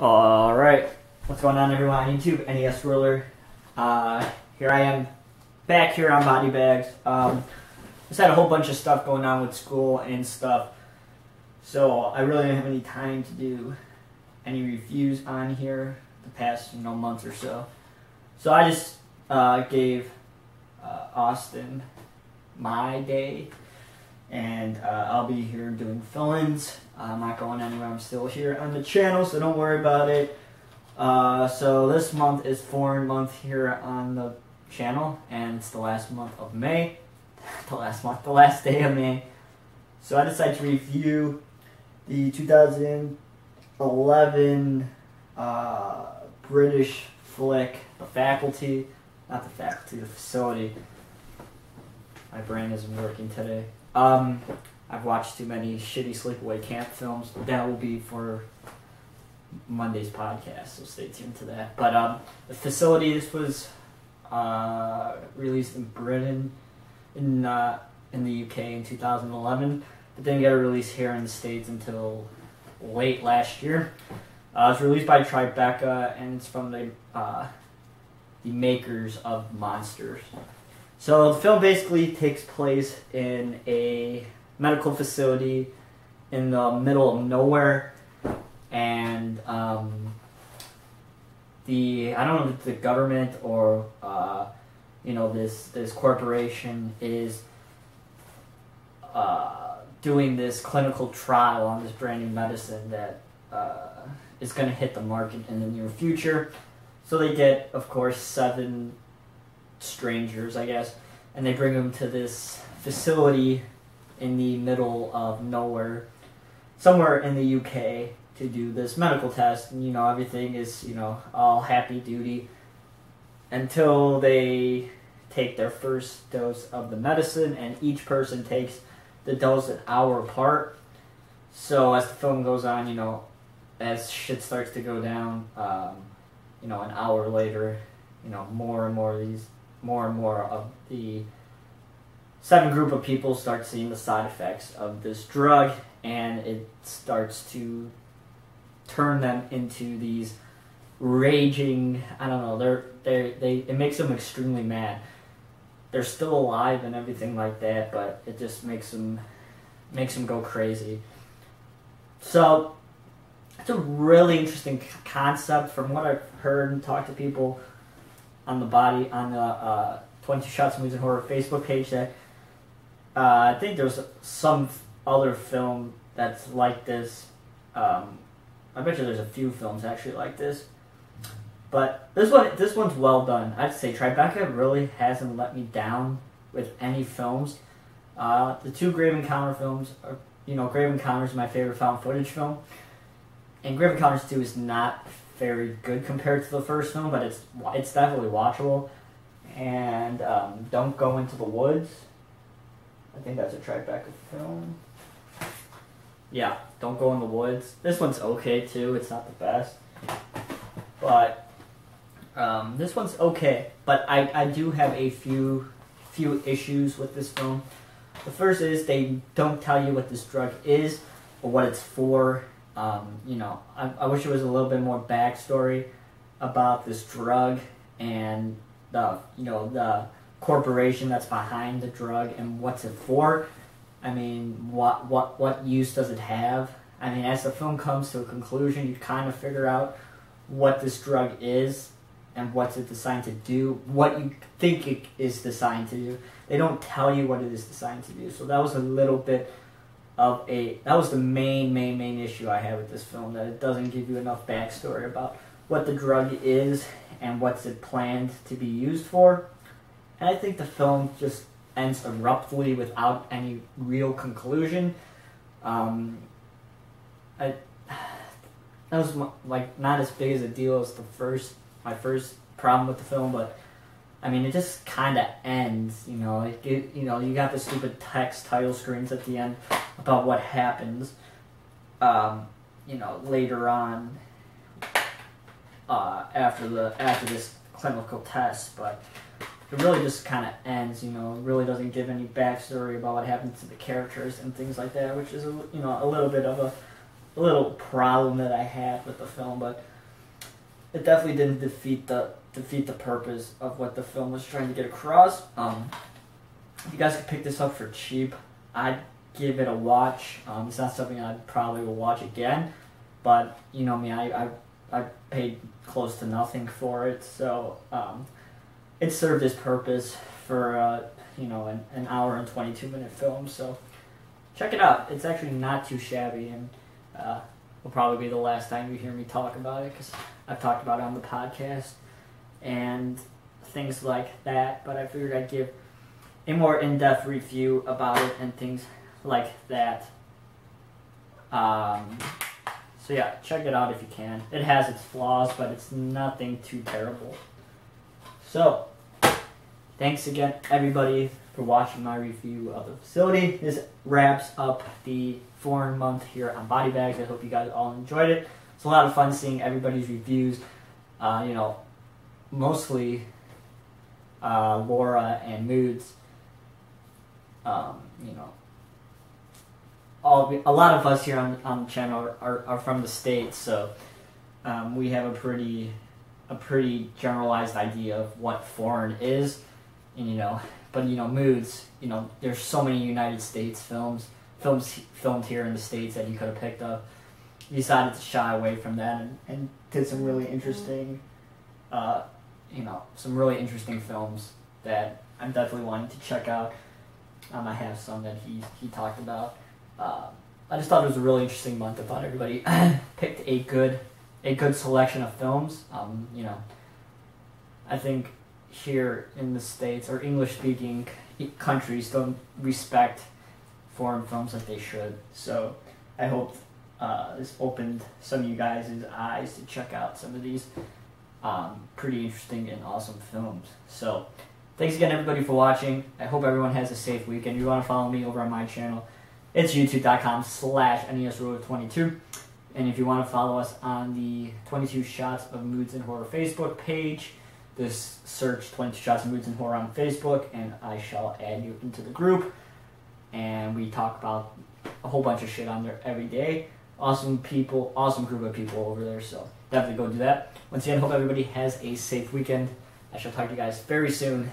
Alright, what's going on everyone on YouTube? Nesruler. Here I am, back here on Body Bags. Just had a whole bunch of stuff going on with school and stuff, so I really didn't have any time to do any reviews on here the past month or so. So I just gave Austin my day, and I'll be here doing fill-ins. I'm not going anywhere. I'm still here on the channel, so don't worry about it. So this month is foreign month here on the channel, and it's the last month of May. The last day of May. So I decided to review the 2011 British flick, The Faculty. Not The Faculty, The Facility. My brain isn't working today. I've watched too many shitty sleepaway camp films. That will be for Monday's podcast, so stay tuned to that. But The Facility, this was released in Britain, in the UK in 2011. It didn't get a release here in the States until late last year. It was released by Tribeca, and it's from the makers of Monsters. So the film basically takes place in a medical facility in the middle of nowhere, and I don't know if the government or this corporation is doing this clinical trial on this brand new medicine that is going to hit the market in the near future. So they get, of course, 7 strangers, I guess, and they bring them to this facility in the middle of nowhere, somewhere in the UK, to do this medical test. And everything is all happy duty until they take their first dose of the medicine, and each person takes the dose an hour apart. So as the film goes on, as shit starts to go down, an hour later, more and more of the 7 group of people start seeing the side effects of this drug, and it starts to turn them into these raging, it makes them extremely mad. They're still alive and everything like that, but it just makes them go crazy. So it's a really interesting concept from what I've heard and talked to people on the 22 Shots of Movies and Horror Facebook page, that I think there's some other film that's like this. I bet you there's a few films actually like this, but this one's well done. I'd say Tribeca really hasn't let me down with any films. The 2 Grave Encounter films are, Grave Encounter is my favorite found footage film, and Grave Encounters 2 is not very good compared to the first film, but it's definitely watchable. And Don't Go Into the Woods, I think that's a Tribeca film. Yeah, Don't Go in the Woods. This one's okay too. It's not the best, but this one's okay. But I do have a few issues with this film. The first is they don't tell you what this drug is or what it's for. I wish there was a little bit more backstory about this drug and the corporation that's behind the drug and what's it for. I mean, what use does it have? I mean, as the film comes to a conclusion, you kind of figure out what this drug is and what's it designed to do, what you think it is designed to do. They don't tell you what it is designed to do. So that was a little bit of that was the main issue I had with this film, that it doesn't give you enough backstory about what the drug is and what's it planned to be used for. And I think the film just ends abruptly without any real conclusion. That was not as big as a deal as my first problem with the film, but I mean, it just kind of ends. You got the stupid text title screens at the end about what happens. Later on, after this clinical test, but it really just kind of ends. It really doesn't give any backstory about what happens to the characters and things like that, which is a little bit of a little problem that I had with the film, but it definitely didn't defeat the purpose of what the film was trying to get across. If you guys could pick this up for cheap, I'd give it a watch. It's not something I probably will watch again, but you know me, I paid close to nothing for it, so it served its purpose for you know, an hour and 22-minute film. So check it out. It's actually not too shabby, and will probably be the last time you hear me talk about it, because I've talked about it on the podcast and things like that, but I figured I'd give a more in-depth review about it and things like that. So yeah, check it out if you can. It has its flaws, but it's nothing too terrible. So, thanks again, everybody, for watching my review of the facility. This wraps up the foreign month here on Body Bags. I hope you guys all enjoyed it. It's a lot of fun seeing everybody's reviews. You know, mostly Laura and Moods. You know, a lot of us here on the channel are from the States, so we have a pretty generalized idea of what foreign is, and you know, but you know, Moods, you know, there's so many United States films filmed here in the States that you could have picked up. You decided to shy away from that and did some really interesting, you know, some really interesting films that I'm definitely wanting to check out. I have some that he talked about. I just thought it was a really interesting month. I thought everybody picked a good selection of films. You know, I think here in the States, or English-speaking countries, don't respect foreign films like they should. So I hope this opened some of you guys' eyes to check out some of these pretty interesting and awesome films. So thanks again, everybody, for watching. I hope everyone has a safe weekend. If you want to follow me over on my channel, it's youtube.com/Nesruler22. And if you want to follow us on the 22 Shots of Moods and Horror Facebook page, just search 22 Shots of Moods and Horror on Facebook, and I shall add you into the group. And we talk about a whole bunch of shit on there every day. Awesome people, awesome group of people over there, so definitely go do that. Once again, hope everybody has a safe weekend. I shall talk to you guys very soon,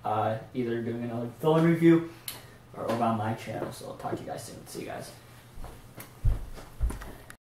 either doing another film review or over on my channel, so I'll talk to you guys soon. See you guys.